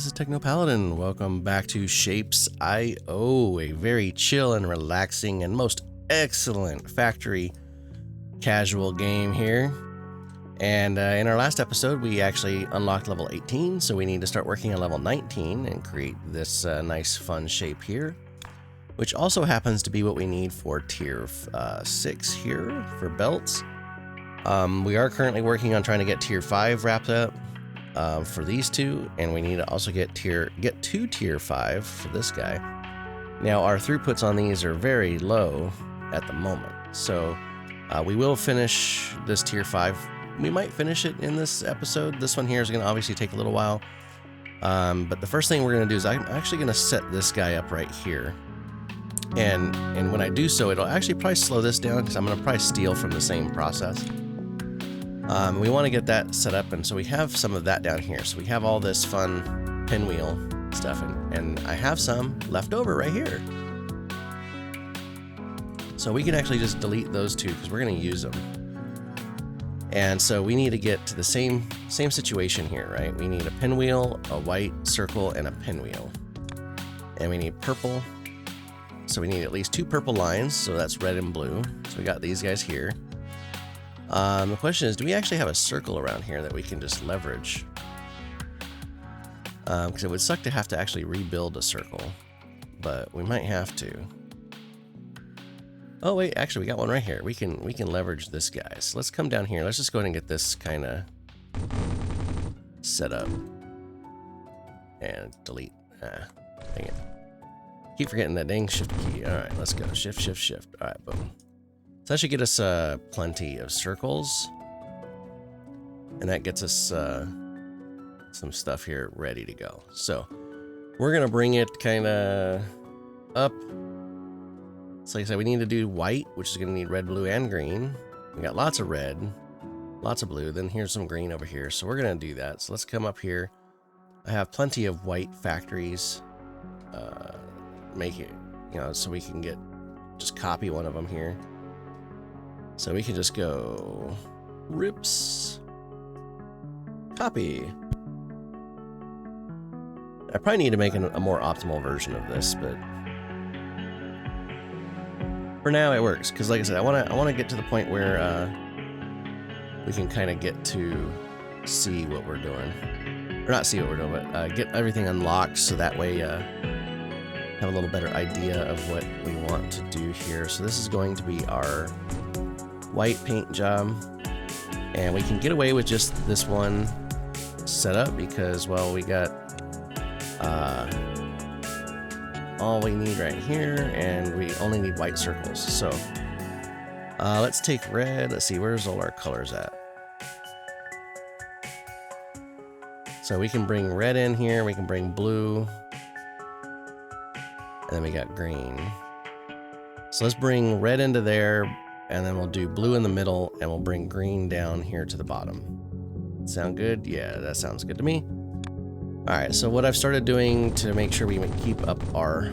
this is Techno Paladin. Welcome back to Shapes.io, a very chill and relaxing and most excellent factory casual game here. And in our last episode, we actually unlocked level 18, so we need to start working on level 19 and create this nice fun shape here, which also happens to be what we need for tier 6 here for belts. We are currently working on trying to get tier 5 wrapped up for these two, and we need to also get to tier 5 for this guy. Now our throughputs on these are very low at the moment, so we will finish this tier 5. We might finish it in this episode. This one here is going to obviously take a little while, but the first thing we're going to do is I'm actually going to set this guy up right here, and when I do so, it'll actually probably slow this down because I'm going to probably steal from the same process. We want to get that set up, and so we have some of that down here. So we have all this fun pinwheel stuff, and I have some left over right here. So we can actually just delete those two because we're going to use them. And so we need to get to the same situation here, right? We need a pinwheel, a white circle, and a pinwheel. And we need purple. So we need at least 2 purple lines, so that's red and blue. So we got these guys here. The question is, do we actually have a circle around here that we can just leverage? Because it would suck to have to actually rebuild a circle, but we might have to. Oh wait, actually we got one right here. We can leverage this guy. So let's come down here. Let's just go ahead and get this kind of set up and delete. Dang it. Keep forgetting that dang shift key. All right, let's go. Shift, shift, shift. All right, boom. So that should get us plenty of circles, and that gets us some stuff here ready to go. So we're gonna bring it kind of up. So like I said, we need to do white, which is gonna need red, blue, and green. We got lots of red, lots of blue. Then here's some green over here. So we're gonna do that. So let's come up here. I have plenty of white factories. Make it, so we can just copy one of them here. So we can just go rips, copy. I probably need to make a more optimal version of this, but for now it works. Because like I said, I want to get to the point where we can kind of get to see what we're doing, or not see what we're doing, but get everything unlocked, so that way have a little better idea of what we want to do here. So this is going to be our white paint job, and we can get away with just this one setup because, well, we got all we need right here, and we only need white circles. So let's take red. Let's see, where's all our colors at? So we can bring red in here, we can bring blue, and then we got green. So let's bring red into there, and then we'll do blue in the middle, and we'll bring green down here to the bottom. Sound good? Yeah, that sounds good to me. All right, so what I've started doing to make sure we keep up our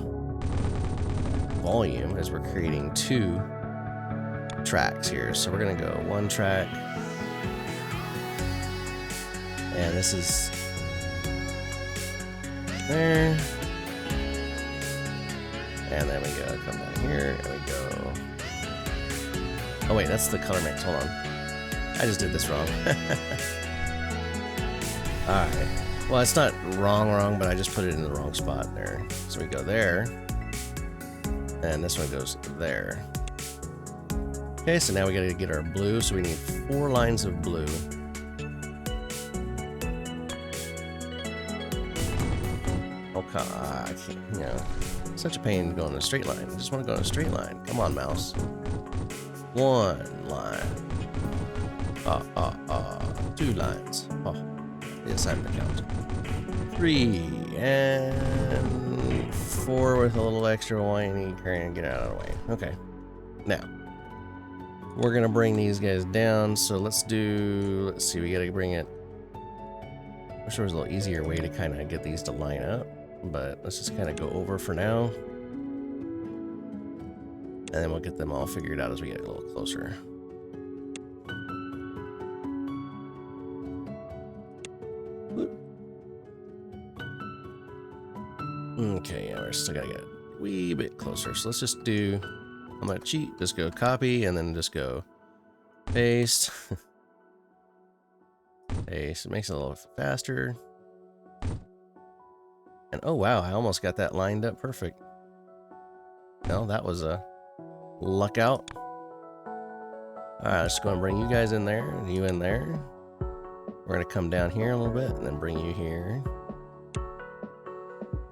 volume is we're creating 2 tracks here. So we're gonna go 1 track, and this is there. And then we go, come down here, and we go. Oh wait, that's the color mix, hold on. I just did this wrong. Alright, well it's not wrong, but I just put it in the wrong spot there. So we go there, and this one goes there. Okay, so now we gotta get our blue, so we need 4 lines of blue. Oh, I can't, such a pain to go in a straight line. I just want to go in a straight line. Come on, mouse. 1 line. 2 lines. Oh, the assignment count. 3 and 4 with a little extra whiny and get out of the way. Okay. Now we're gonna bring these guys down. So let's see. We gotta bring it. I wish there was a little easier way to kind of get these to line up, but let's just kind of go over for now. And then we'll get them all figured out as we get a little closer. Okay, yeah, we're still gotta get a wee bit closer. So let's just do, I'm gonna cheat, just go copy and then just go paste. Paste, it makes it a little faster. And oh wow, I almost got that lined up perfect. No, that was a luck out. Alright, let's go and bring you guys in there, and you in there. We're gonna come down here a little bit and then bring you here.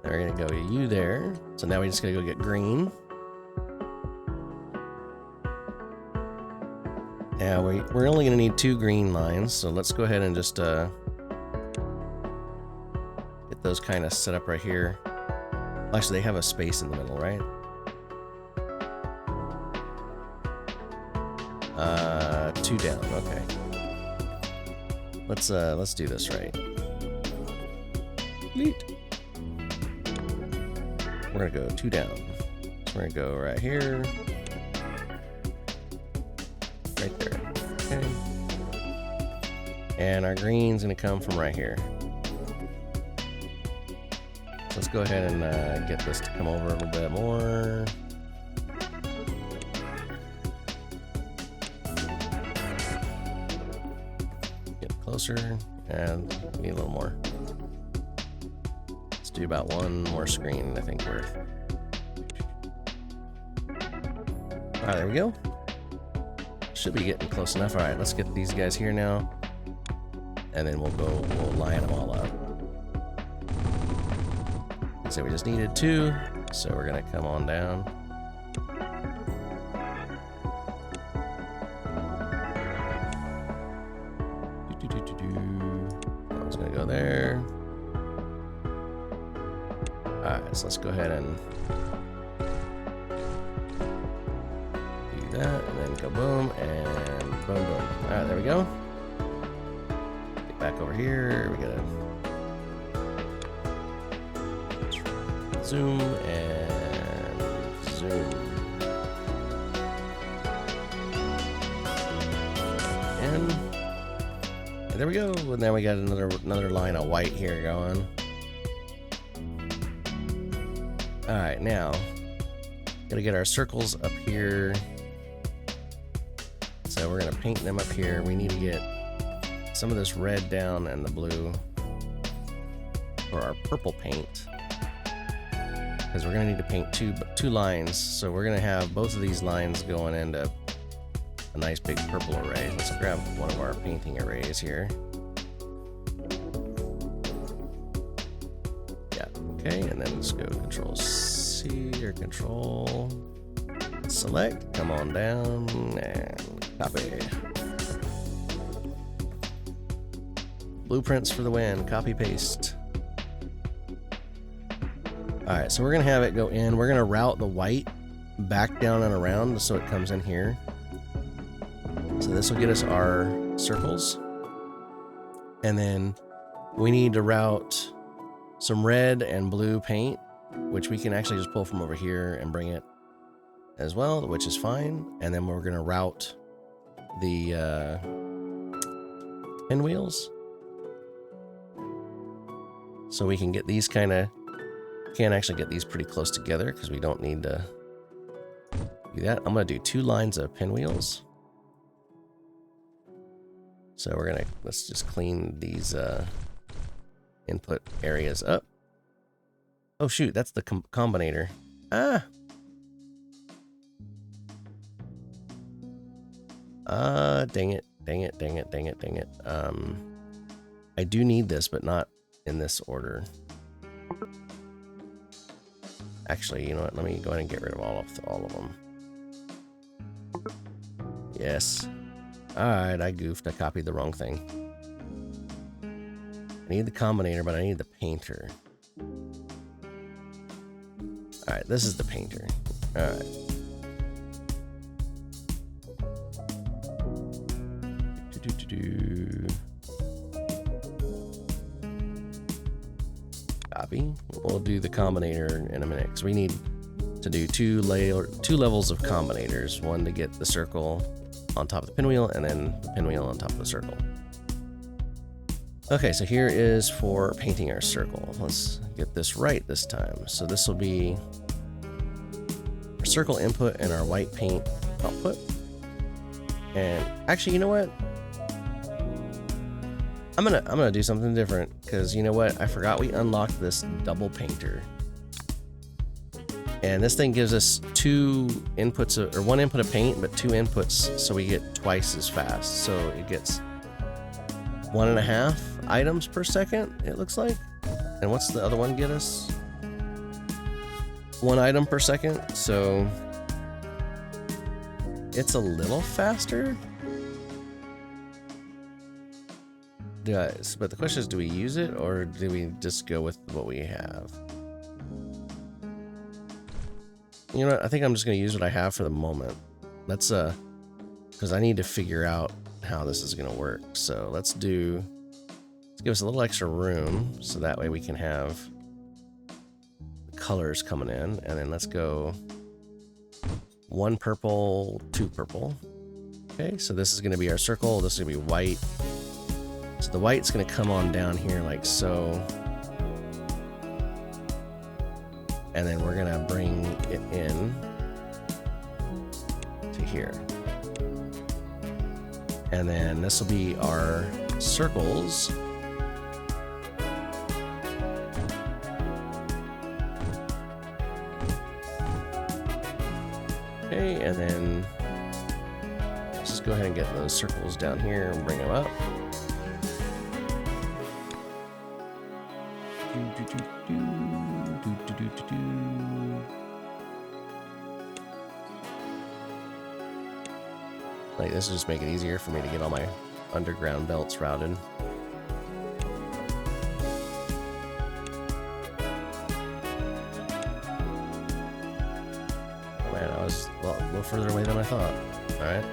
Then we're gonna go you there. So now we just gotta go get green. Now we're only gonna need 2 green lines, so let's go ahead and just get those kind of set up right here. Actually, they have a space in the middle, right? 2 down. Okay. Let's do this right. Neat. We're gonna go 2 down. So we're gonna go right here. Right there. Okay. And our green's gonna come from right here. So let's go ahead and get this to come over a little bit more. Get closer, and we need a little more. Let's do about 1 more screen, I think worth. Alright, there we go. Should be getting close enough. Alright, let's get these guys here now. And then we'll line them all up. So we just needed 2, so we're gonna come on down. I was gonna go there. Alright, so let's go ahead and do that, and then go boom, and boom, boom. Alright, there we go. Get back over here, we gotta zoom and zoom. And there we go. And now we got another line of white here going. Alright, now gotta get our circles up here. So we're gonna paint them up here. We need to get some of this red down and the blue for our purple paint. Because we're going to need to paint two lines, so we're going to have both of these lines going into a nice big purple array. Let's grab one of our painting arrays here. Yeah, okay, and then let's go Control C or Control Select, come on down, and copy. Blueprints for the win, copy paste. Alright, so we're going to have it go in. We're going to route the white back down and around so it comes in here. So this will get us our circles. And then we need to route some red and blue paint, which we can actually just pull from over here and bring it as well, which is fine. And then we're going to route the pinwheels. So we can get these kind of... Can't actually get these pretty close together because we don't need to do that. I'm going to do 2 lines of pinwheels. So let's just clean these input areas up. Oh shoot, that's the combinator. Dang it. I do need this, but not in this order. Actually, you know what? Let me go ahead and get rid of all of them. Yes. Alright, I goofed. I copied the wrong thing. I need the combinator, but I need the painter. Alright, this is the painter. Alright. Copy. We'll do the combinator in a minute because we need to do two levels of combinators. One to get the circle on top of the pinwheel, and then the pinwheel on top of the circle. Okay, so here is for painting our circle. Let's get this right this time. So this will be our circle input and our white paint output. And actually, you know what? I'm gonna do something different, because you know what? I forgot we unlocked this double painter. And this thing gives us two inputs or one input of paint, but two inputs, so we get twice as fast. So it gets 1.5 items per second, it looks like. And what's the other one get us? 1 item per second. So it's a little faster. Guys, but the question is, do we use it or do we just go with what we have? You know what? I think I'm just going to use what I have for the moment. Let's because I need to figure out how this is going to work. So let's give us a little extra room so that way we can have the colors coming in. And then let's go 1 purple, 2 purple. Okay, so this is going to be our circle. This is going to be white. So the white's going to come on down here like so. And then we're going to bring it in to here. And then this will be our circles. Okay, and then let's just go ahead and get those circles down here and bring them up. Like, this will just make it easier for me to get all my underground belts routed. Oh man, I was a little further away than I thought. Alright.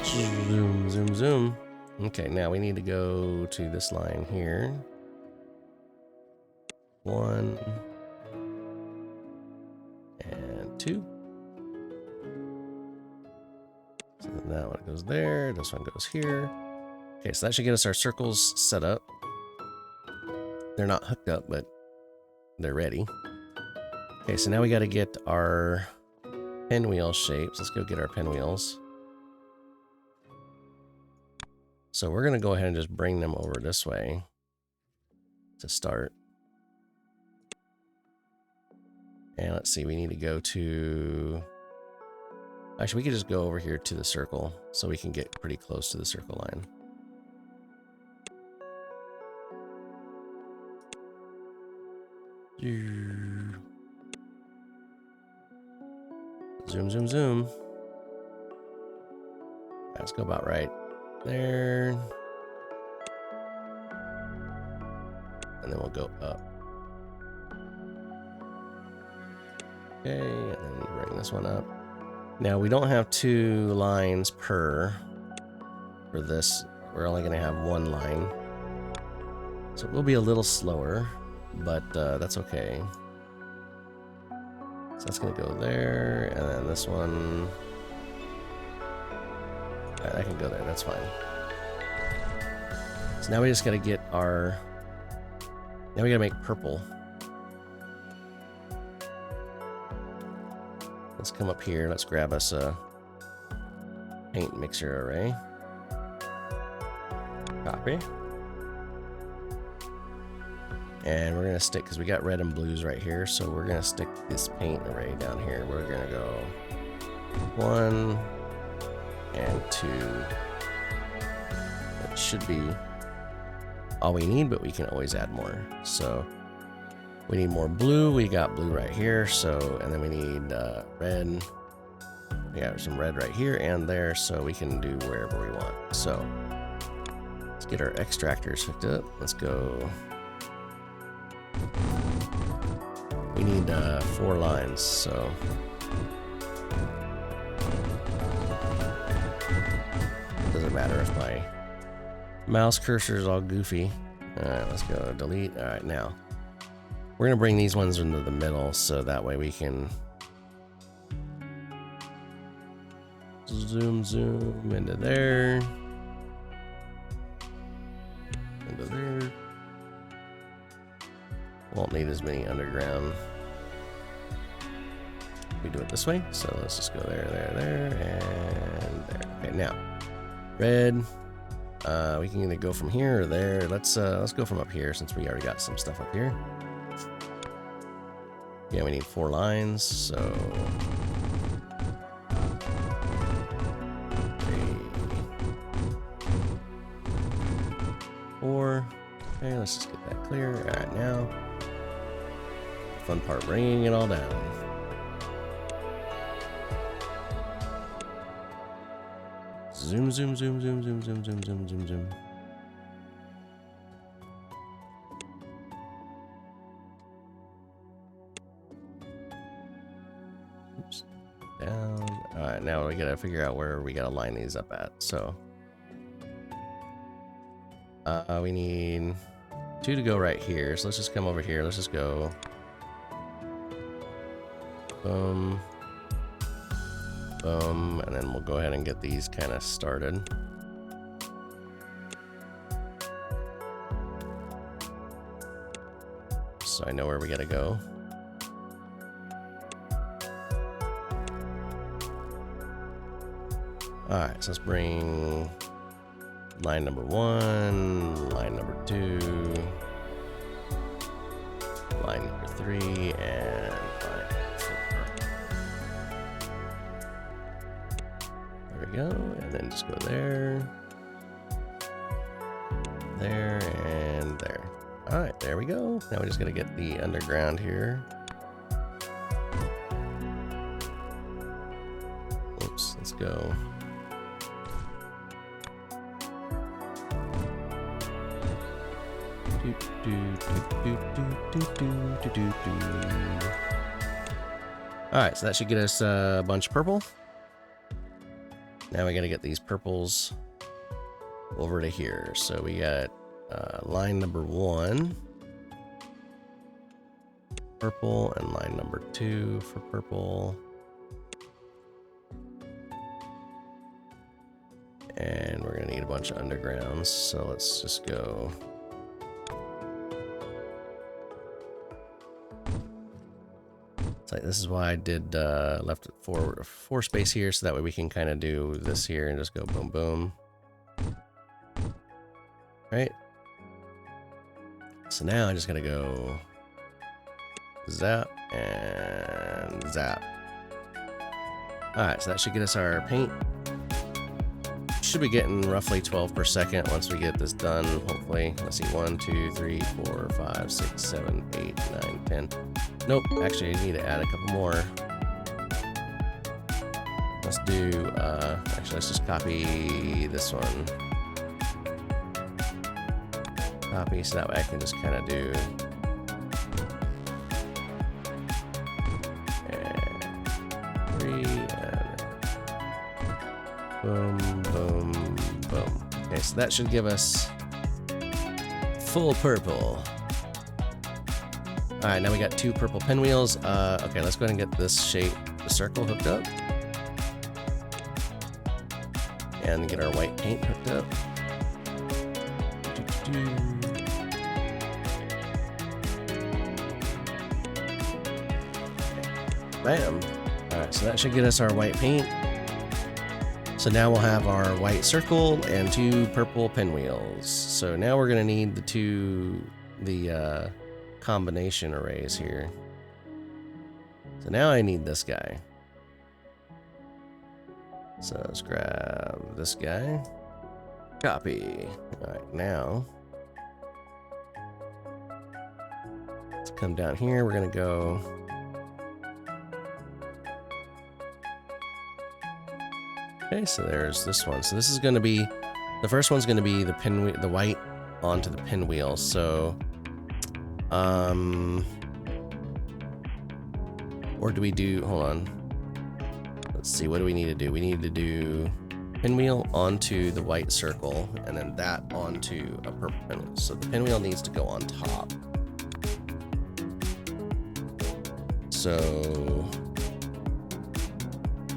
Zoom, zoom, zoom. Okay, now we need to go to this line here. 1 and 2. So that one goes there. This one goes here. Okay, so that should get us our circles set up. They're not hooked up, but they're ready. Okay, so now we got to get our pinwheel shapes. Let's go get our pinwheels. So we're going to go ahead and just bring them over this way to start. And let's see, we need to go to... Actually, we could just go over here to the circle so we can get pretty close to the circle line. Zoom, zoom, zoom. Let's go about right there. And then we'll go up. Okay, and then bring this one up. Now, we don't have 2 lines for this. We're only going to have 1 line. So it will be a little slower, but that's okay. So that's going to go there, and then this one... Alright, I can go there, that's fine. So now we just got to get our... Now we got to make purple. Let's come up here. Let's grab us a paint mixer array. Copy. And we're going to stick, because we got red and blues right here, so we're going to stick this paint array down here. We're going to go 1 and 2. That should be all we need, but we can always add more. So we need more blue. We got blue right here. So, and then we need red. We got some red right here and there, so we can do wherever we want. So let's get our extractors hooked up. Let's go. We need 4 lines, so doesn't matter if my mouse cursor is all goofy. All right, let's go delete. All right, now we're gonna bring these ones into the middle, so that way we can Zoom into there. Into there. Won't need as many underground. We do it this way, so let's just go there, and there. Okay, now red. We can either go from here or there. Let's go from up here since we already got some stuff up here. Yeah, we need 4 lines, so 3, 4. Okay, let's just get that clear. All right, now fun part, bringing it all down. Zoom. Oops. Down. All right, now we gotta figure out where we gotta line these up at. So, we need 2 to go right here. So let's just come over here. Let's just go. Boom. Boom, and then we'll go ahead and get these kind of started. So I know where we gotta go. Alright, so let's bring line number 1, line number 2, line number 3, and line 4. There we go, and then just go there, there, and there. Alright, there we go. Now we just gotta get the underground here. Oops, let's go. Alright, so that should get us a bunch of purple. Now we gotta get these purples over to here. So we got line number 1 purple and line number 2 for purple. And we're gonna need a bunch of undergrounds, so let's just go. This is why I did left it for space here, so that way we can kind of do this here and just go boom boom. Right. So now I just gotta go zap and zap. All right, so that should get us our paint. Should be getting roughly 12 per second once we get this done. Hopefully, let's see, 1, 2, 3, 4, 5, 6, 7, 8, 9, 10. Nope, actually I need to add a couple more. Let's do, actually let's just copy this one. Copy, so that way I can just kind of do. And 3, and boom, boom, boom. Okay, so that should give us full purple. All right, now we got 2 purple pinwheels. Okay, let's go ahead and get this shape, the circle, hooked up. And get our white paint hooked up. Bam. All right, so that should get us our white paint. So now we'll have our white circle and 2 purple pinwheels. So now we're gonna need the combination arrays here. So now I need this guy. So let's grab this guy. Copy. All right, now let's come down here. We're gonna go. Okay, so there's this one. So this is gonna be the first one's gonna be the pinwheel, the white onto the pinwheel. So. Or do we do, hold on. Let's see, what do we need to do? We need to do pinwheel onto the white circle and then that onto a purple pinwheel. So the pinwheel needs to go on top. So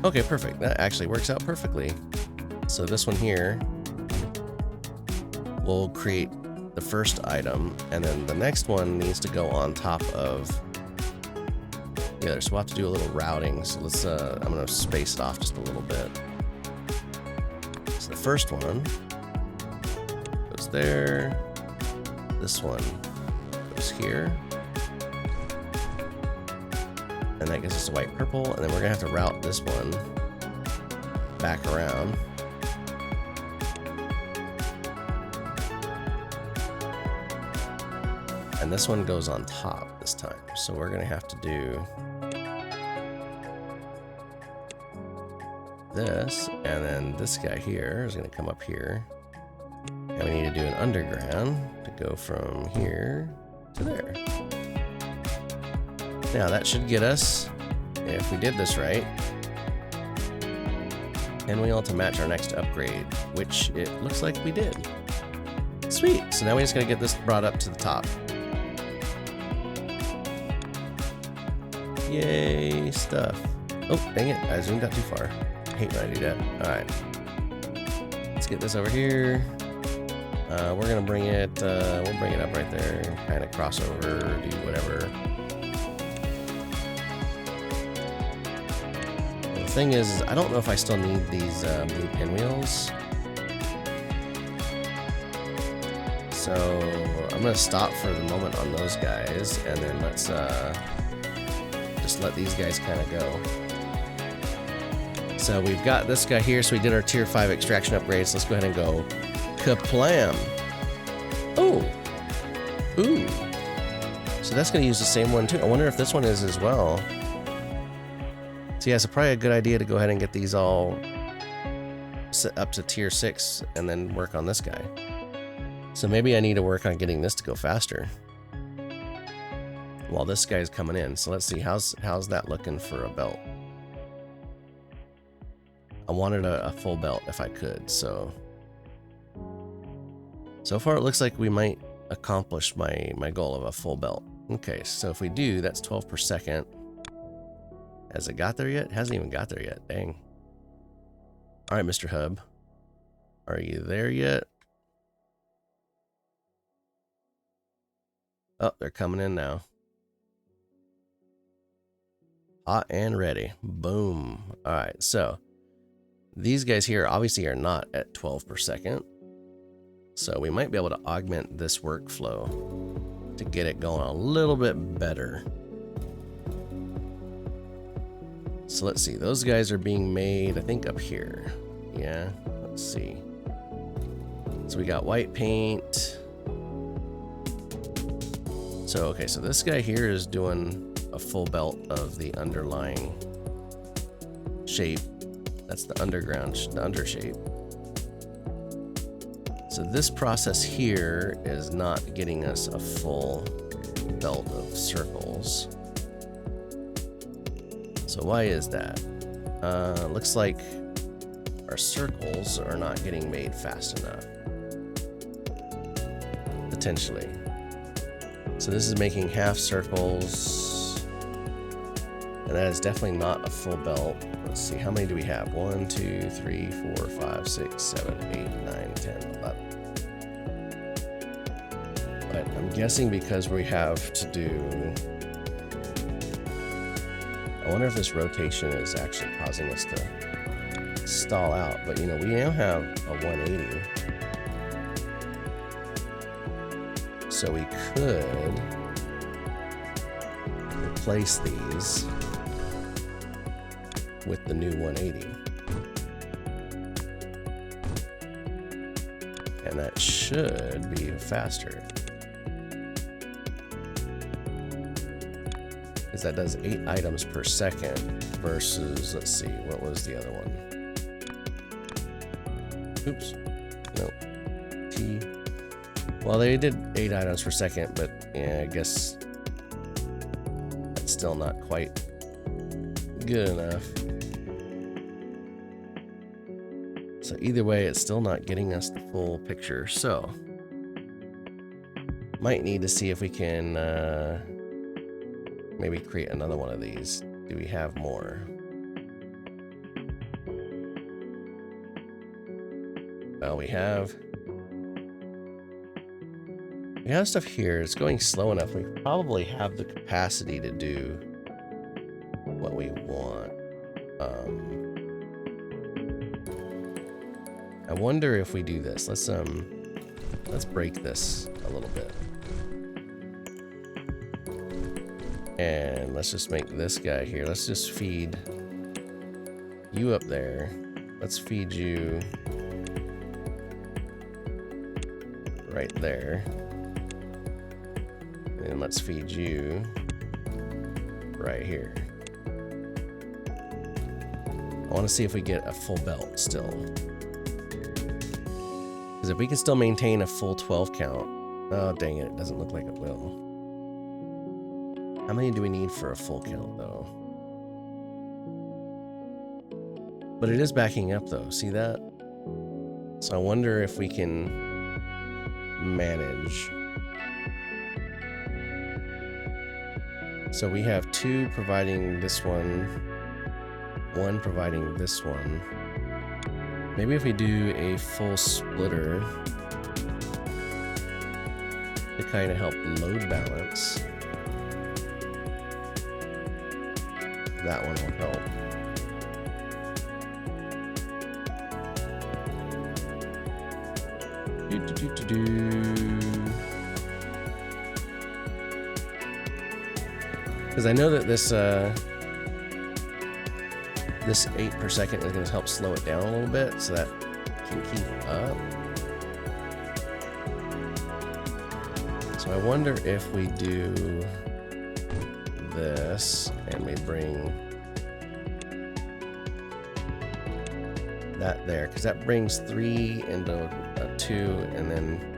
Okay, perfect. That actually works out perfectly. So this one here will create the first item, and then the next one needs to go on top of the other. So we'll have to do a little routing. So let's, I'm gonna space it off just a little bit. So the first one goes there. This one goes here. And that gives us a white purple, and then we're gonna have to route this one back around. And this one goes on top this time. So we're gonna have to do this, and then this guy here is gonna come up here. And we need to do an underground to go from here to there. Now that should get us, if we did this right, and we want to match our next upgrade, which it looks like we did. Sweet, so now we just gotta get this brought up to the top. Yay, stuff. Oh, dang it, I zoomed out too far. I hate when I do that. All right, let's get this over here. We're gonna bring it, we'll bring it up right there, kind of cross over, do whatever. The thing is, I don't know if I still need these blue pinwheels. So I'm gonna stop for the moment on those guys, and then let's just let these guys kind of go. So we've got this guy here, so we did our tier 5 extraction upgrades. Let's go ahead and go kaplam. Oh, ooh. So that's gonna use the same one too. I wonder if this one is as well. So yeah, it's probably a good idea to go ahead and get these all set up to tier 6 and then work on this guy. So maybe I need to work on getting this to go faster while this guy's coming in. So let's see, how's that looking for a belt? I wanted a full belt if I could, so far it looks like we might accomplish my goal of a full belt. Okay, so if we do, that's 12 per second. Has it got there yet? It hasn't even got there yet, dang. All right, Mr. Hub, are you there yet? Oh, they're coming in now. Hot and ready. Boom. All right, so these guys here obviously are not at 12 per second. So we might be able to augment this workflow to get it going a little bit better. So let's see, those guys are being made, I think, up here. Yeah, let's see. So we got white paint. So, okay, so this guy here is doing a full belt of the underlying shape. That's the underground, the undershape. So this process here is not getting us a full belt of circles. So why is that? Looks like our circles are not getting made fast enough. Potentially. So this is making half circles. And that is definitely not a full belt. Let's see, how many do we have? 1, 2, 3, 4, 5, 6, 7, 8, 9, 10, 11. But I'm guessing because we have to do... I wonder if this rotation is actually causing us to stall out. But you know, we now have a 180. So we could replace these with the new 180. And that should be faster. Because that does 8 items per second versus, let's see, what was the other one? Oops. Nope. T. Well, they did 8 items per second, but yeah, I guess that's still not quite good enough. So either way, it's still not getting us the full picture. So might need to see if we can maybe create another one of these. Do we have more? Well, we have stuff here. It's going slow enough. We probably have the capacity to do what we want. I wonder if we do this. Let's break this a little bit. And let's just make this guy here. Let's just feed you up there. Let's feed you right there. And let's feed you right here. I want to see if we get a full belt still. Because if we can still maintain a full 12 count. Oh, dang it. It doesn't look like it will. How many do we need for a full count, though? But it is backing up, though. See that? So I wonder if we can manage. So we have 2 providing this one providing this one. Maybe if we do a full splitter to kind of help load balance, that one will help. Because I know that this 8 per second is going to help slow it down a little bit so that can keep up. So I wonder if we do this and we bring that there, because that brings 3 into a 2, and then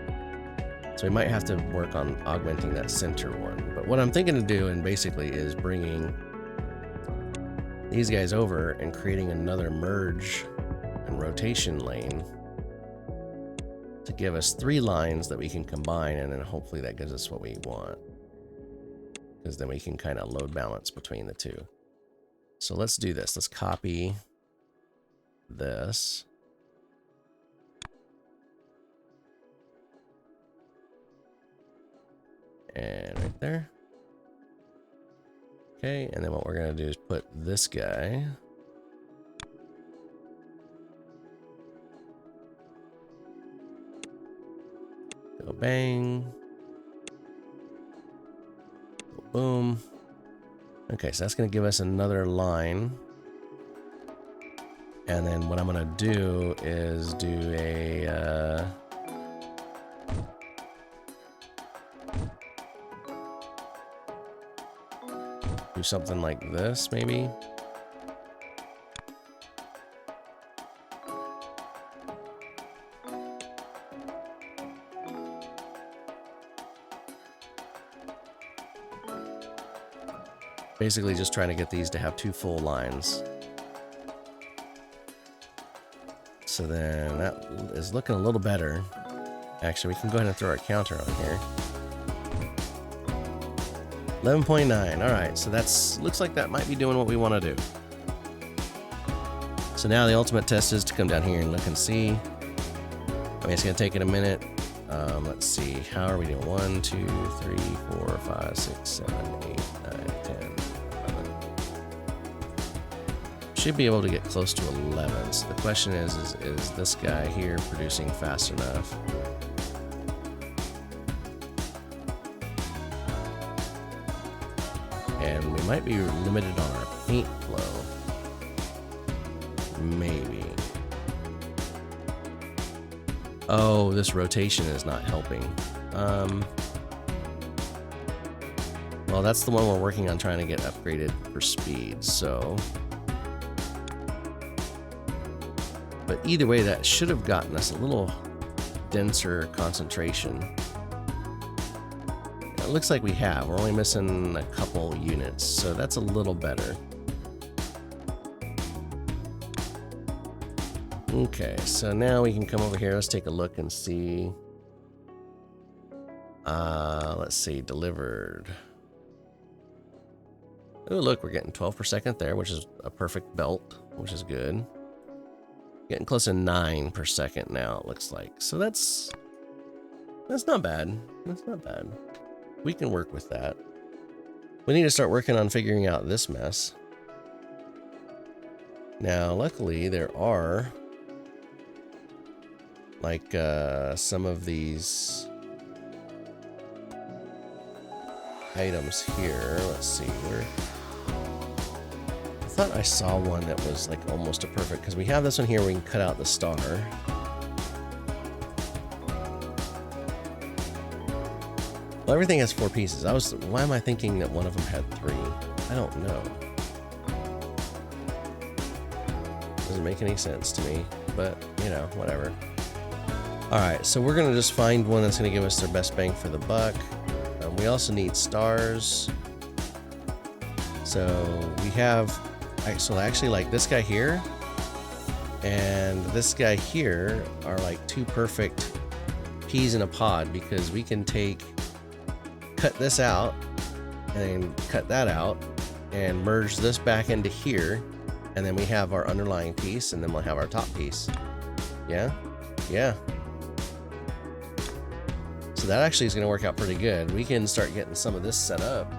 so we might have to work on augmenting that center one. But what I'm thinking to do, and basically, is bringing these guys over and creating another merge and rotation lane to give us 3 lines that we can combine, and then hopefully that gives us what we want, because then we can kind of load balance between the 2. So let's do this. Let's copy this. And right there. Okay, and then what we're going to do is put this guy go bang. Go boom. Okay, so that's going to give us another line. And then what I'm going to do is do a do something like this, maybe. Basically just trying to get these to have 2 full lines. So then that is looking a little better. Actually, we can go ahead and throw our counter on here. 11.9. All right, so that's looks like that might be doing what we want to do. So now the ultimate test is to come down here and look and see. I mean, it's gonna take it a minute. Let's see, how are we doing? 1, 2, 3, 4, 5, 6, 7, 8, 9, 10, 11. Should be able to get close to 11. So the question is this guy here producing fast enough? And we might be limited on our paint flow. Maybe. Oh, this rotation is not helping. Well, that's the one we're working on trying to get upgraded for speed, so. But either way, that should have gotten us a little denser concentration. It looks like we have. We're only missing a couple units, so that's a little better. Okay, so now we can come over here. Let's take a look and see. Let's see, delivered. Oh, look, we're getting 12 per second there, which is a perfect belt, which is good. Getting close to 9 per second now, it looks like. So that's not bad. That's not bad. We can work with that. We need to start working on figuring out this mess. Now, luckily, there are like some of these items here. Let's see. I thought I saw one that was like almost a perfect, because we have this one here where we can cut out the star. Well, everything has 4 pieces. Why am I thinking that one of them had 3? I don't know. Doesn't make any sense to me, but you know, whatever. All right, so we're gonna just find one that's gonna give us their best bang for the buck. We also need stars. So we have, so actually like this guy here and this guy here are like 2 perfect peas in a pod, because we can cut this out and then cut that out and merge this back into here, and then we have our underlying piece, and then we'll have our top piece. Yeah, yeah. So that actually is going to work out pretty good. We can start getting some of this set up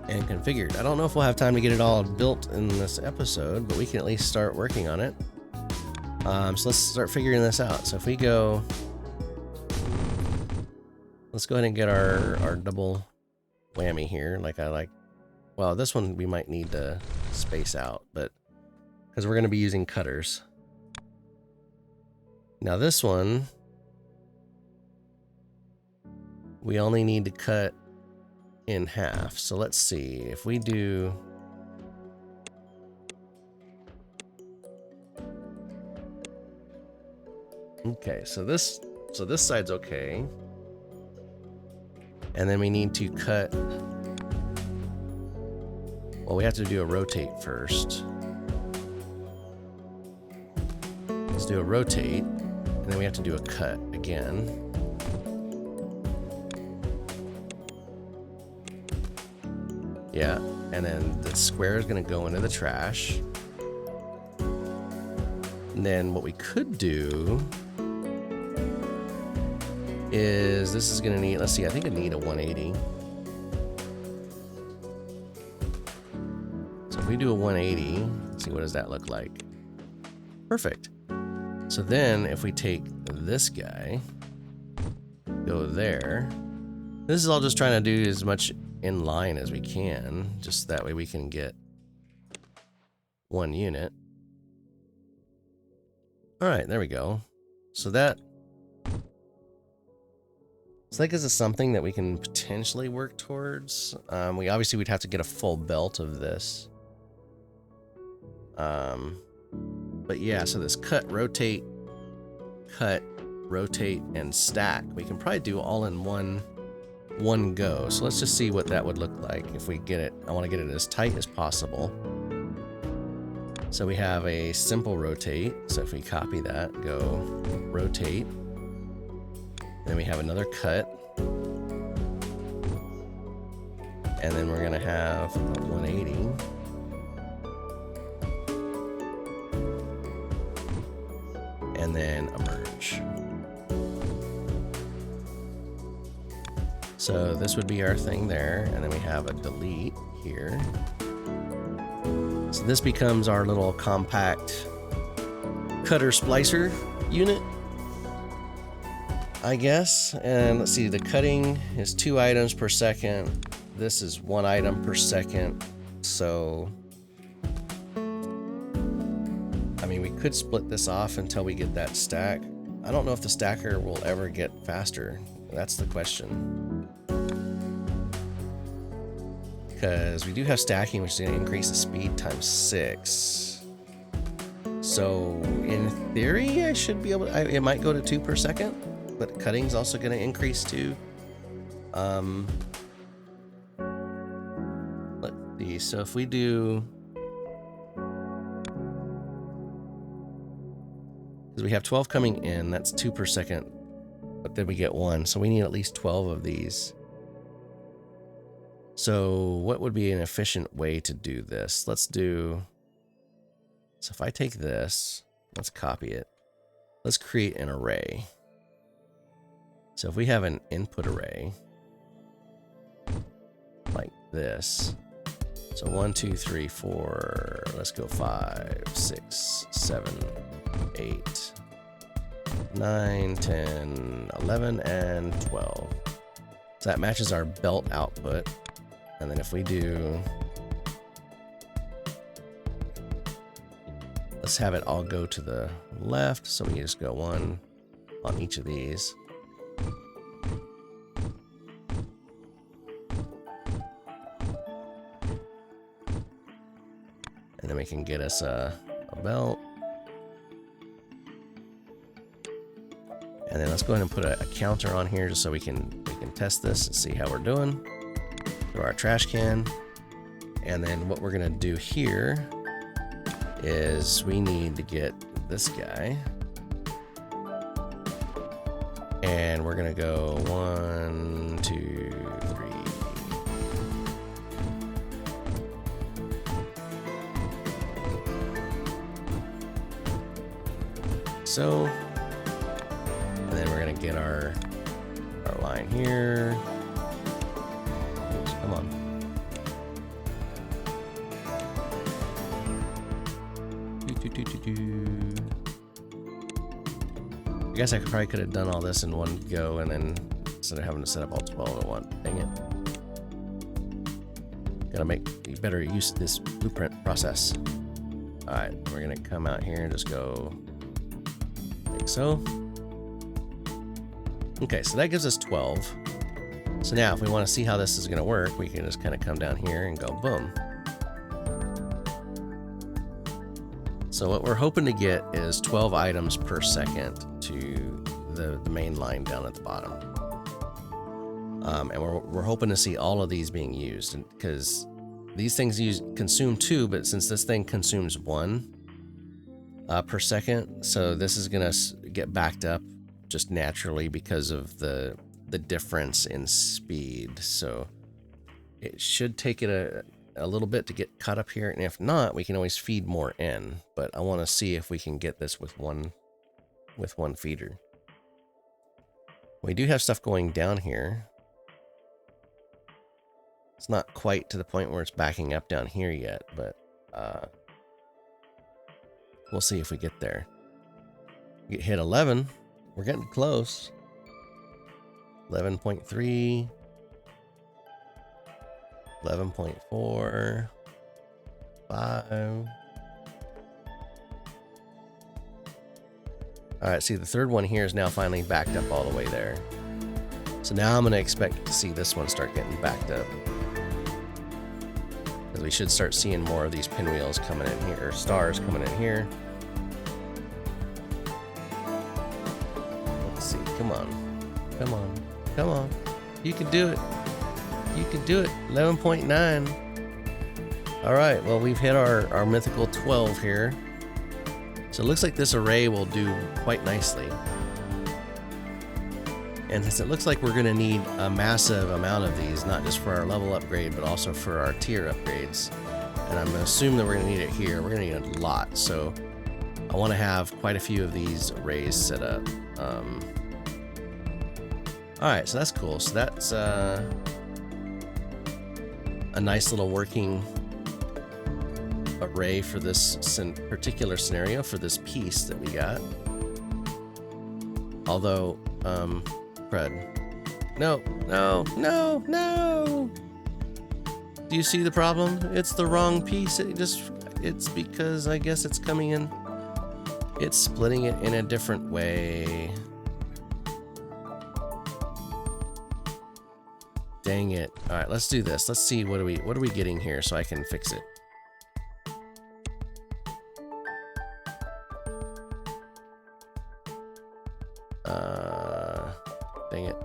and configured. I don't know if we'll have time to get it all built in this episode, but we can at least start working on it. So let's start figuring this out. So if we go, let's go ahead and get our double whammy here. Well, this one we might need to space out, but because we're going to be using cutters. Now this one, we only need to cut in half. So let's see if we do. Okay, so this side's okay. And then we need to cut. Well, we have to do a rotate first. Let's do a rotate, and then we have to do a cut again. Yeah, and then the square is going to go into the trash. And then what we could do is, this is going to need, let's see, I think I need a 180. So if we do a 180, let's see, what does that look like? Perfect. So then if we take this guy, go there, this is all just trying to do as much in line as we can, just that way we can get 1 unit. All right, there we go. So that, it's like, is this something that we can potentially work towards? We'd have to get a full belt of this. But yeah, so this cut, rotate, and stack, we can probably do all in one go. So let's just see what that would look like if we get it. I want to get it as tight as possible. So we have a simple rotate. So if we copy that, go rotate, then we have another cut, and then we're gonna have a 180. And then a merge. So this would be our thing there, and then we have a delete here. So this becomes our little compact cutter splicer unit, I guess. And let's see, the cutting is 2 items per second. This is 1 item per second. So, I mean, we could split this off until we get that stack. I don't know if the stacker will ever get faster. That's the question. Because we do have stacking, which is going to increase the speed times 6. So in theory, I should be able to, it might go to 2 per second, but cutting's also going to increase too. Let's see. So if we do, because we have 12 coming in, that's 2 per second, but then we get 1. So we need at least 12 of these. So what would be an efficient way to do this? Let's do, So if I take this, let's copy it. Let's create an array. So if we have an input array like this, so 1, 2, 3, 4, let's go 5, 6, 7, 8, 9, 10, 11, and 12. So that matches our belt output. And then if we do, let's have it all go to the left. So we just go 1 on each of these. And then we can get us a belt. And then let's go ahead and put a counter on here just so we can test this and see how we're doing. Throw our trash can. And then what we're gonna do here is we need to get this guy. And we're gonna go 1, 2, 3. So, and then we're gonna get our line here. Oops, come on. I guess I probably could have done all this in one go, and then instead of having to set up all 12 at once. Dang it. Gotta make better use of this blueprint process. Alright, we're gonna come out here and just go like so. Okay, so that gives us 12. So now if we want to see how this is gonna work, we can just kind of come down here and go boom. So what we're hoping to get is 12 items per second to the main line down at the bottom. And we're hoping to see all of these being used, because these things consume 2, but since this thing consumes 1 per second, so this is gonna get backed up just naturally because of the difference in speed. So it should take it a little bit to get caught up here, and if not, we can always feed more in. But I want to see if we can get this with one feeder. We do have stuff going down here. It's not quite to the point where it's backing up down here yet, but we'll see if we get there. We hit 11. We're getting close. 11.3. 11.4, 5. Alright, see the third one here is now finally backed up all the way there. So now I'm going to expect to see this one start getting backed up. Because we should start seeing more of these pinwheels coming in here, or stars coming in here. Let's see, come on, come on, come on. You can do it. You can do it. 11.9. All right, well, we've hit our mythical 12 here. So it looks like this array will do quite nicely. And since it looks like we're gonna need a massive amount of these, not just for our level upgrade, but also for our tier upgrades. And I'm gonna assume that we're gonna need it here. We're gonna need a lot. So I wanna have quite a few of these arrays set up. All right, so that's cool. So that's, a nice little working array for this particular scenario, for this piece that we got. Although, Fred, no. Do you see the problem? It's the wrong piece. It's because I guess it's coming in. It's splitting it in a different way. Dang it. All right, let's do this. Let's see what are we getting here so I can fix it. Dang it.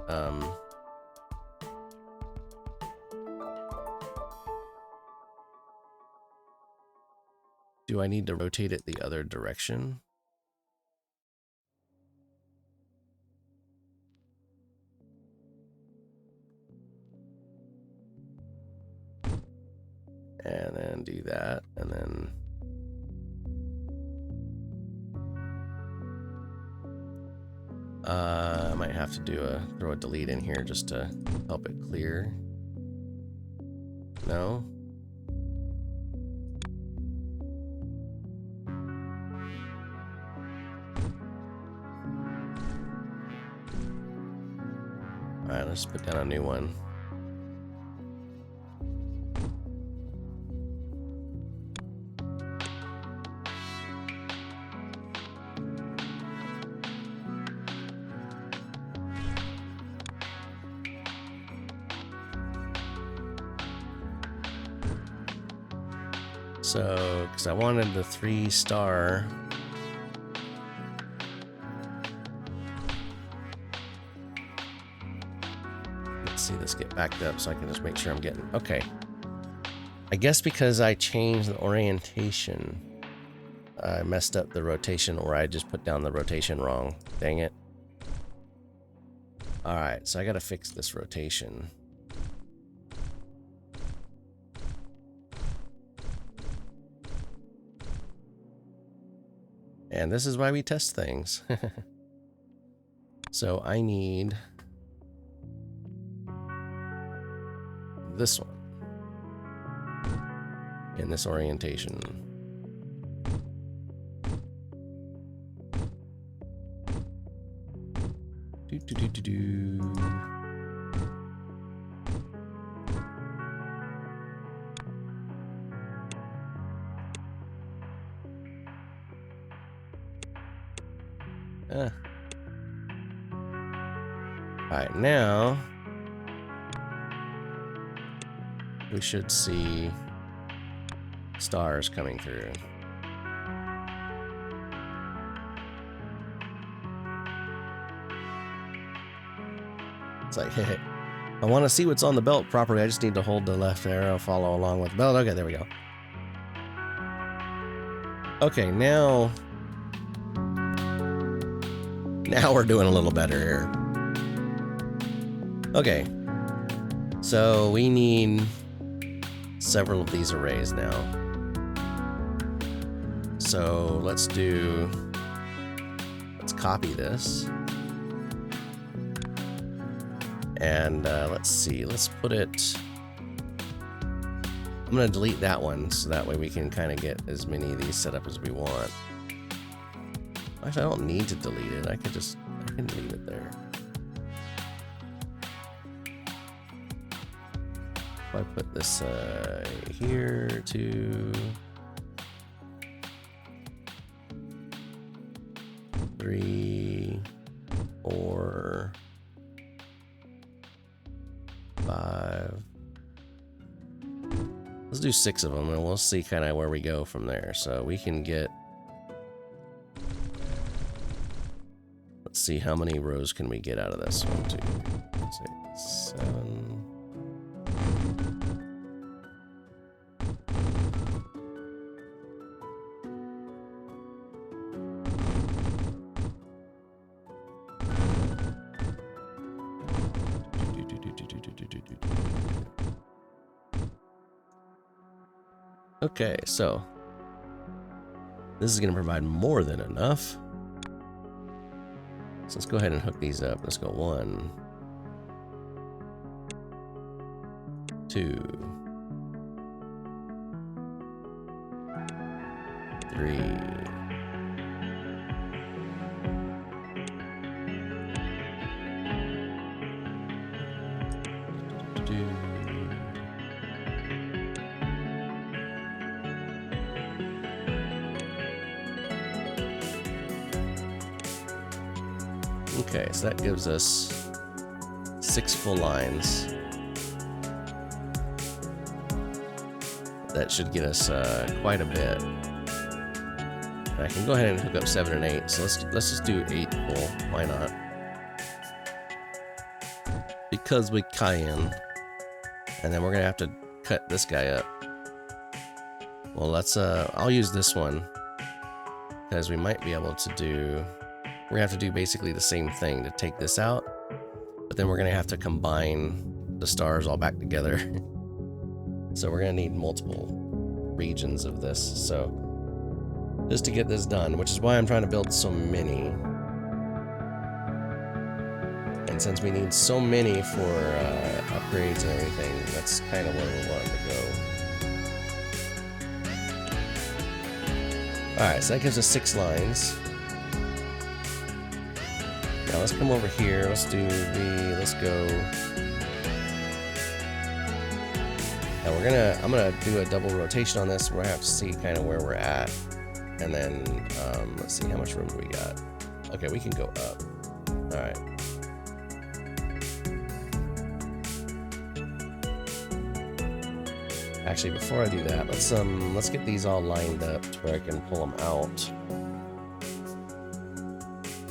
Do I need to rotate it the other direction? And then do that, and then I might have to throw a delete in here just to help it clear. No? Alright, let's put down a new one. So, because I wanted the 3-star. Let's see this get backed up so I can just make sure I'm getting... Okay. I guess because I changed the orientation, I messed up the rotation, or I just put down the rotation wrong. Dang it. Alright, so I gotta fix this rotation. And this is why we test things. So I need this one in this orientation. Do, do, do, do, do. Alright, now we should see stars coming through. It's like, hey, I want to see what's on the belt properly. I just need to hold the left arrow, follow along with the belt. Okay, there we go. Okay, now we're doing a little better here. Okay, so we need several of these arrays now. So let's copy this. And let's see, let's put it, I'm gonna delete that one so that way we can kind of get as many of these set up as we want. Actually, I don't need to delete it, I can leave it there. If I put this here to 3, 4, 5. Let's do 6 of them and we'll see kind of where we go from there. So we can get, let's see how many rows can we get out of this. 1, 2, 6, 7. Okay, so this is going to provide more than enough. So let's go ahead and hook these up. Let's go 1, 2, 3. Okay, so that gives us 6 full lines. That should get us quite a bit. And I can go ahead and hook up 7 and 8. So let's just do 8 full. Why not? Because we can. And then we're gonna have to cut this guy up. Well, let's I'll use this one because we might be able to do. We're gonna have to do basically the same thing to take this out, but then we're gonna have to combine the stars all back together. So we're gonna need multiple regions of this. So just to get this done, which is why I'm trying to build so many. And since we need so many for upgrades and everything, that's kind of where we want to go. Alright, so that gives us 6 lines. Now let's come over here. Let's go. Now I'm gonna do a double rotation on this. We're gonna have to see kind of where we're at. And then, let's see, how much room do we got? Okay, we can go up. Alright. Actually, before I do that, let's get these all lined up to where I can pull them out.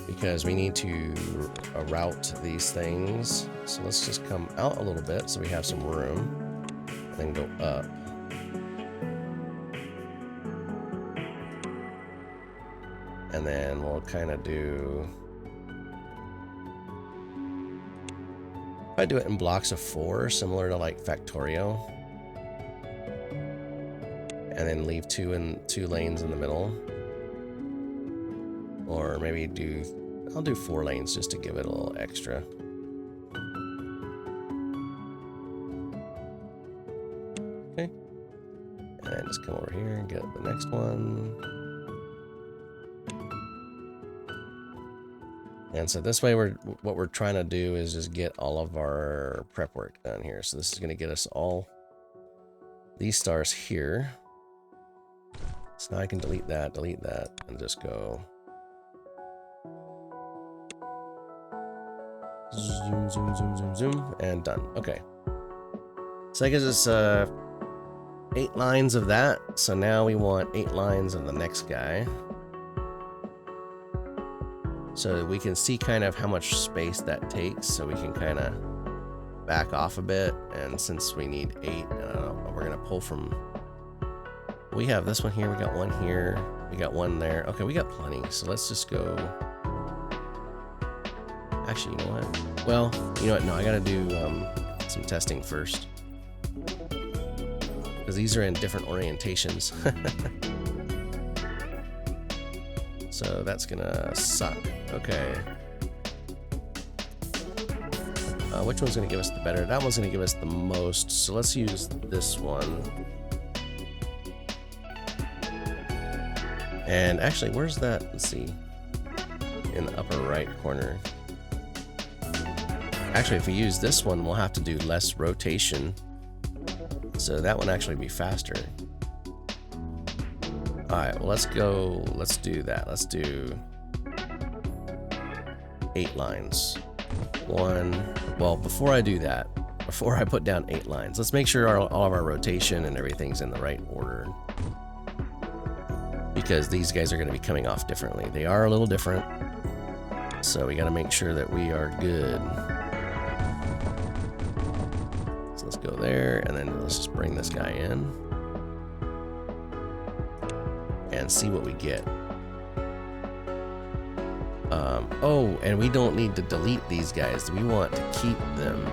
Because we need to route these things. So let's just come out a little bit so we have some room. And then go up. And then we'll kind of do... I do it in blocks of 4, similar to like Factorio. And then leave 2 lanes in the middle. Or maybe I'll do 4 lanes just to give it a little extra. Okay. And then just come over here and get the next one. And so this way what we're trying to do is just get all of our prep work done here. So this is going to get us all these stars here. So now I can delete that, and just go zoom, zoom, zoom, zoom, zoom, and done. Okay. So that gives us 8 lines of that. So now we want 8 lines of the next guy. So we can see kind of how much space that takes, so we can kind of back off a bit. And since we need 8, we're going to pull from... We have this one here, we got one here, we got one there. Okay, we got plenty, so let's just go... Actually, you know what? Well, you know what? No, I gotta do some testing first. Because these are in different orientations. So that's gonna suck. Okay. Which one's gonna give us the better? That one's gonna give us the most. So let's use this one. And actually, where's that? Let's see. In the upper right corner. Actually, if we use this one, we'll have to do less rotation. So that one actually be faster. Alright, well let's do that. Let's do 8 lines. Well, before I do that, before I put down 8 lines, let's make sure all of our rotation and everything's in the right order. Because these guys are going to be coming off differently. They are a little different. So we got to make sure that we are good. So let's go there, and then let's just bring this guy in. And see what we get. Oh, and we don't need to delete these guys. We want to keep them.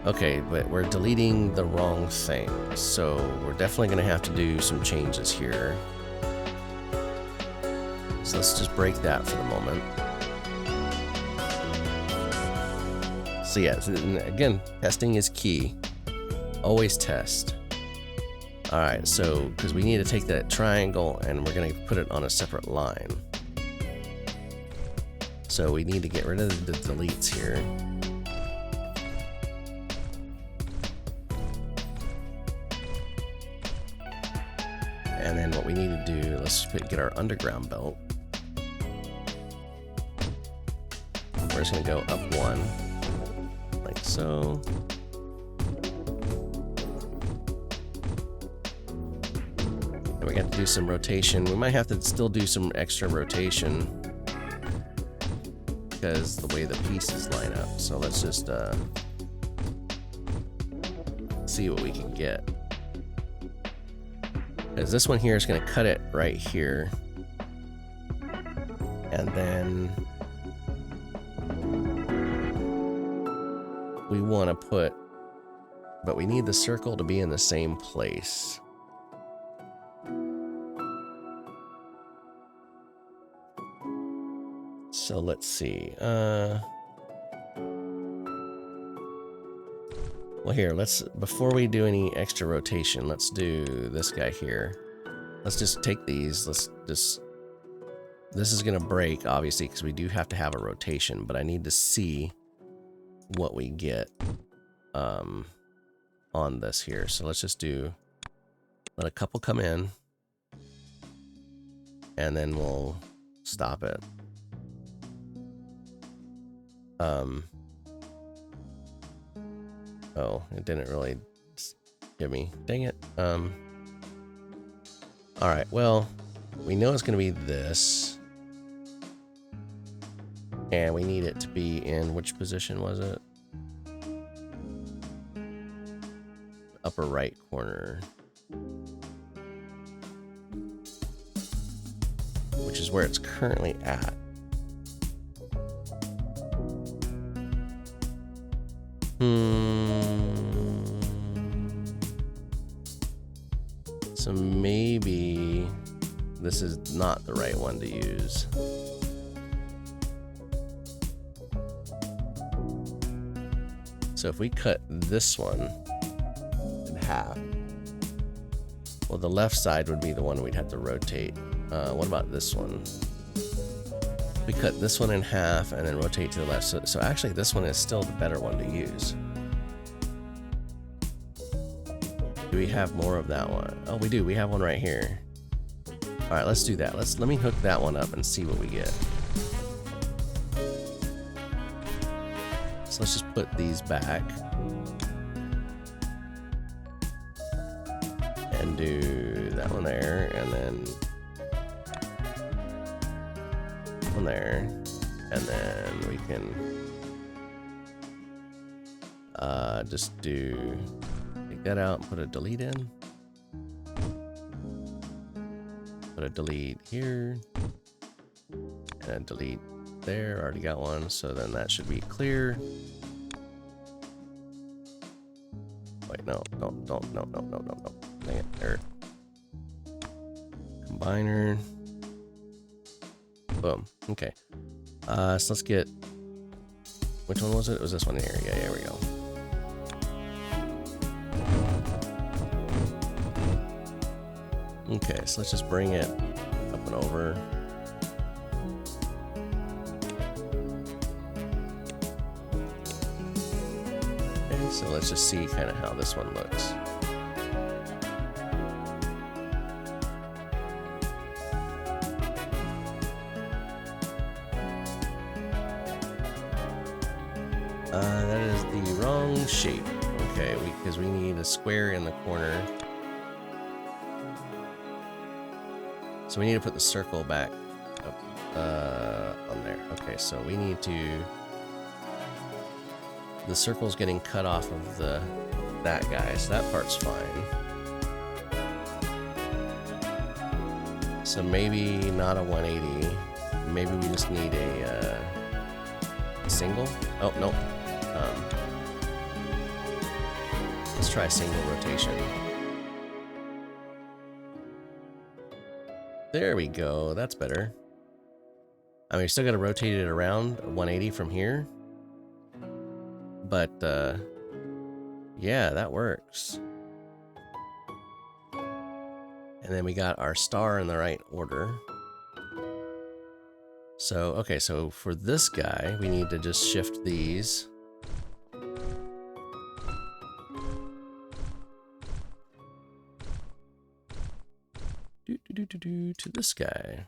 Okay, but we're deleting the wrong thing. So we're definitely going to have to do some changes here. So let's just break that for the moment. So yeah, again, testing is key. Always test. Alright, so, because we need to take that triangle and we're going to put it on a separate line. So we need to get rid of the deletes here. And then what we need to do, let's get our underground belt. We're just going to go up 1, like so. And we got to do some rotation. We might have to still do some extra rotation because the way the pieces line up. So let's just see what we can get. Because this one here is going to cut it right here. And then we want to put, but we need the circle to be in the same place. So let's see. Well, here, before we do any extra rotation, let's do this guy here. Let's just take these. This is going to break, obviously, because we do have to have a rotation, but I need to see what we get on this here. So let's just let a couple come in, and then we'll stop it. Oh, it didn't really give me. Dang it. All right, well, we know it's going to be this. And we need it to be in which position was it? Upper right corner. Which is where it's currently at. So maybe this is not the right one to use. So if we cut this one in half, well, the left side would be the one we'd have to rotate. What about this one? We cut this one in half and then rotate to the left. So actually this one is still the better one to use. Do we have more of that one? Oh, we do. We have one right here. All right, let's do that. Let me hook that one up and see what we get. So let's just put these back and do that one there, and then one there, and then we can just take that out and put a delete in. Put a delete here and a delete there. Already got one, so then that should be clear. Wait, no. Dang it, there. Combiner. Boom. Okay. So let's get. Which one was it? It was this one here. Yeah, here we go. Okay, so let's just bring it up and over. Okay, so let's just see kind of how this one looks. That is the wrong shape. Okay, because we need a square in the corner. So we need to put the circle back up on there. Okay, so we need to. The circle's getting cut off of that guy, so that part's fine. So maybe not a 180. Maybe we just need a single. Oh no. Let's try single rotation. There we go. That's better. I mean, we still got to rotate it around 180 from here. But, yeah, that works. And then we got our star in the right order. So, okay, so for this guy, we need to just shift these. To this guy.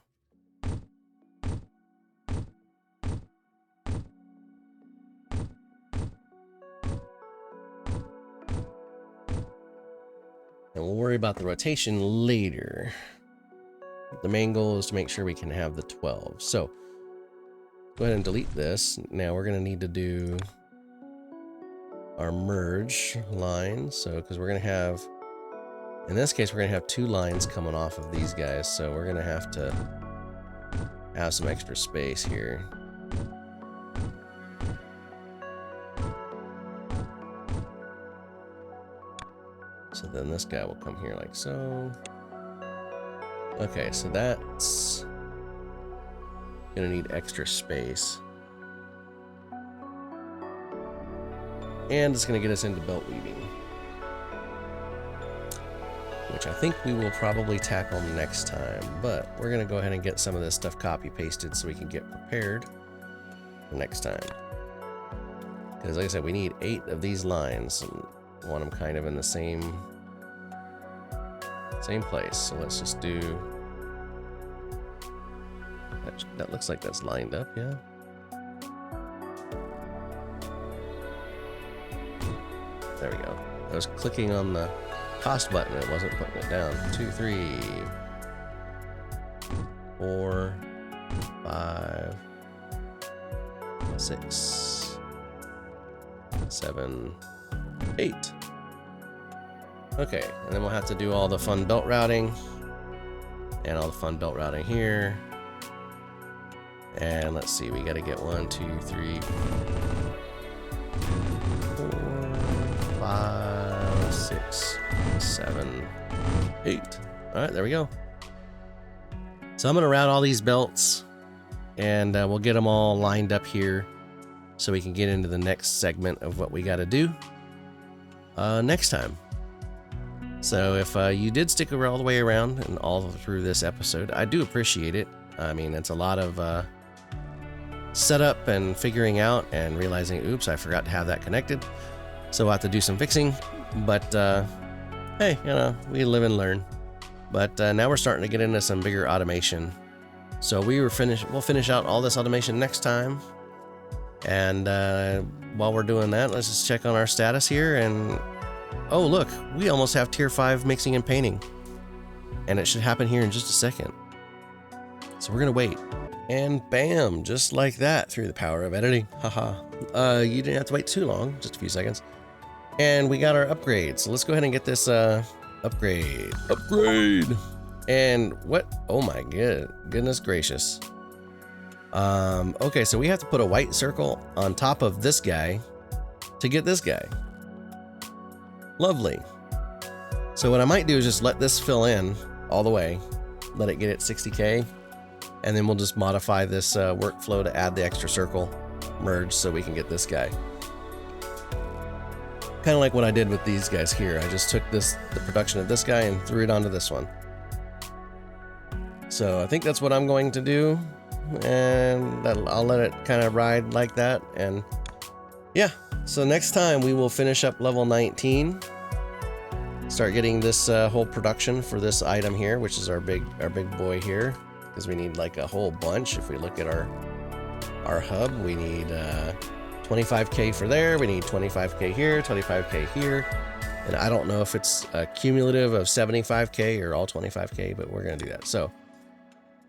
And we'll worry about the rotation later. The main goal is to make sure we can have the 12. So go ahead and delete this. Now we're going to need to do our merge line. So because we're going to have, in this case, we're going to have two lines coming off of these guys. So we're going to have some extra space here. So then this guy will come here like so. Okay, so that's Gonna need extra space. And it's gonna get us into belt weaving, which I think we will probably tackle next time, but we're gonna go ahead and get some of this stuff copy pasted so we can get prepared for next time. Because like I said, we need 8 of these lines and want them kind of in the same place. So let's just do that. Looks like that's lined up, yeah. There we go. I was clicking on the cost button, it wasn't putting it down. 2, 3, 4, 5, 6, 7, 8. Okay, and then we'll have to do all the fun belt routing and all the fun belt routing here. And let's see, we got to get 1, 2, 3, 4, 5, 6, 7, 8. All right, there we go. So I'm going to route all these belts, and we'll get them all lined up here so we can get into the next segment of what we got to do next time. So if you did stick all the way around and all through this episode, I do appreciate it. I mean, it's a lot of setup and figuring out and realizing, oops, I forgot to have that connected. So I'll have to do some fixing, but hey, you know, we live and learn. But now we're starting to get into some bigger automation. So we'll finish out all this automation next time. And while we're doing that, let's just check on our status here. And oh, look, we almost have tier 5 mixing and painting. And it should happen here in just a second. So we're gonna wait. And bam, just like that, through the power of editing. Haha. You didn't have to wait too long, just a few seconds. And we got our upgrade. So let's go ahead and get this upgrade. And what? Oh my goodness gracious. Okay, so we have to put a white circle on top of this guy to get this guy. Lovely. So what I might do is just let this fill in all the way, let it get at 60K, and then we'll just modify this workflow to add the extra circle merge so we can get this guy. Kind of like what I did with these guys here. I just took the production of this guy and threw it onto this one. So I think that's what I'm going to do, and I'll let it kind of ride like that. And yeah, so next time we will finish up level 19, start getting this whole production for this item here, which is our big boy here, because we need like a whole bunch. If we look at our hub, we need 25K for there, we need 25K here, 25K here, and I don't know if it's a cumulative of 75K or all 25K, but we're gonna do that. So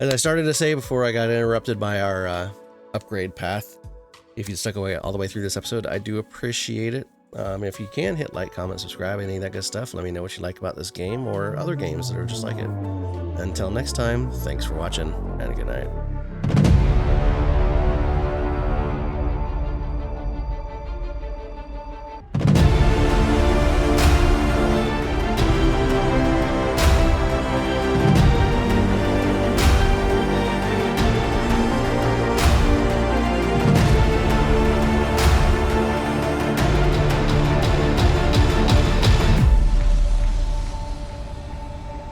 as I started to say before I got interrupted by our upgrade path, if you stuck away all the way through this episode, I do appreciate it. If you can, hit like, comment, subscribe, any of that good stuff. Let me know what you like about this game or other games that are just like it. Until next time, thanks for watching, and good night.